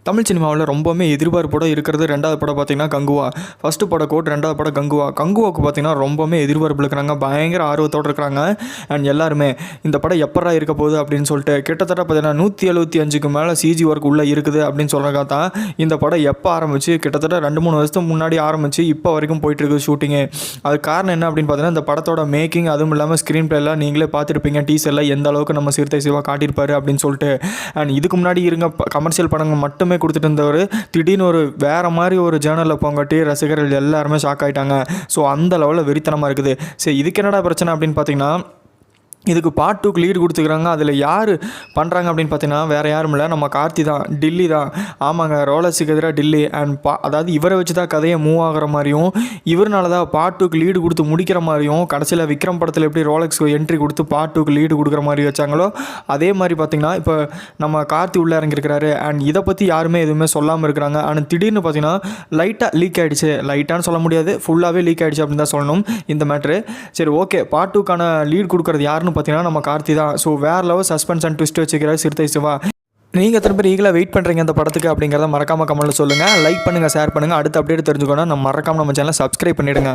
தமிழ் சினிமாவில் ரொம்பவுமே எதிர்பார்ப்போட இருக்கிறது ரெண்டாவது படம் பார்த்திங்கன்னா கங்குவா. ஃபஸ்ட்டு படம் கோட், ரெண்டாவது படம் கங்குவா. கங்குவாவுக்கு பார்த்திங்கன்னா ரொம்பவுமே எதிர்பார்ப்பு இருக்கிறாங்க, பயங்கர ஆர்வத்தோடு இருக்கிறாங்க. அண்ட் எல்லாருமே இந்த படம் எப்படா இருக்க போகுது அப்படின்னு சொல்லிட்டு கிட்டத்தட்ட பார்த்திங்கன்னா 175க்கு மேலே சிஜி ஒர்க் உள்ளே இருக்குது அப்படின்னு சொல்கிறக்காக தான் இந்த படம் எப்போ ஆரம்பிச்சு கிட்டத்தட்ட 2-3 வருஷத்துக்கு முன்னாடி ஆரம்பிச்சு இப்போ வரைக்கும் போயிட்டுருக்கு ஷூட்டிங்கு. அது காரணம் என்ன அப்படின்னு பார்த்தீங்கன்னா இந்த படத்தோட மேக்கிங், அதுவும் இல்லாமல் ஸ்க்ரீன் பிளேலாம் நீங்களே பார்த்துருப்பீங்க டீசரில் எந்த அளவுக்கு நம்ம சிறுத்தை சிவா காட்டியிருப்பாரு அப்படின்னு சொல்லிட்டு. அண்ட் இதுக்கு முன்னாடி இருங்க கமர்ஷியல் படங்கள் மட்டுமே கொடுத்துட்டு இருந்தவர் திடீர்னு ஒரு வேறு மாதிரி ஒரு ஜேர்னலில் போங்காட்டி ரசிகர்கள் எல்லாருமே ஷாக் ஆகிட்டாங்க. ஸோ அந்த லெவலில் வெறித்தனமாக இருக்குது. சரி, இதுக்கு என்னடா பிரச்சனை அப்படின்னு பார்த்தீங்கன்னா இதுக்கு பார்ட் 2க்கு லீடு கொடுத்துக்கிறாங்க. அதில் யார் பண்ணுறாங்க அப்படின்னு பார்த்தீங்கன்னா வேறு யாரும் இல்லை, நம்ம கார்த்தி தான், டில்லி தான். ஆமாங்க, ரோலக்ஸுக்கு எதிராக டில்லி. அண்ட் அதாவது இவரை வச்சு தான் கதையை மூவ் ஆகிற மாதிரியும், இவர்னால தான் பார்ட் 2க்கு லீடு கொடுத்து முடிக்கிற மாதிரியும், கடைசியில் விக்ரம் படத்தில் எப்படி ரோலக்ஸ்க்கு என்ட்ரி கொடுத்து பார்ட் 2க்கு லீடு கொடுக்குற மாதிரி வச்சாங்களோ அதே மாதிரி பார்த்திங்கன்னா இப்போ நம்ம கார்த்தி உள்ளே இறங்கியிருக்கிறாரு. அண்ட் இதை பற்றி யாருமே எதுவுமே சொல்லாமல் இருக்கிறாங்க. அண்ட் திடீர்னு பார்த்தீங்கன்னா லைட்டாக லீக் ஆகிடுச்சு, லைட்டானு சொல்ல முடியாது, ஃபுல்லாகவே லீக் ஆகிடுச்சு அப்படின்னு தான் சொல்லணும் இந்த மேட்ரு. சரி, ஓகே, பார்ட் 2க்கான லீட் கொடுக்குறது யாருன்னு பார்த்தீங்கன்னா நம்ம கார்த்தி தான். ஸோ வேறு level suspense and twist வச்சுக்கிறார் Siruthai Siva. நீங்கள் எத்தனை பேர் ஈகலாக வெயிட் பண்ணுறீங்க அந்த படத்துக்கு அப்படிங்கிறத மறக்காமல் கமெண்ட்டில் சொல்லுங்கள். லைக் பண்ணுங்கள், ஷேர் பண்ணுங்கள். அடுத்த அப்டேட் தெரிஞ்சுக்கணும் நம்ம மறக்காமல் நம்ம சேனலை சப்ஸ்கிரைப் பண்ணிவிடுங்க.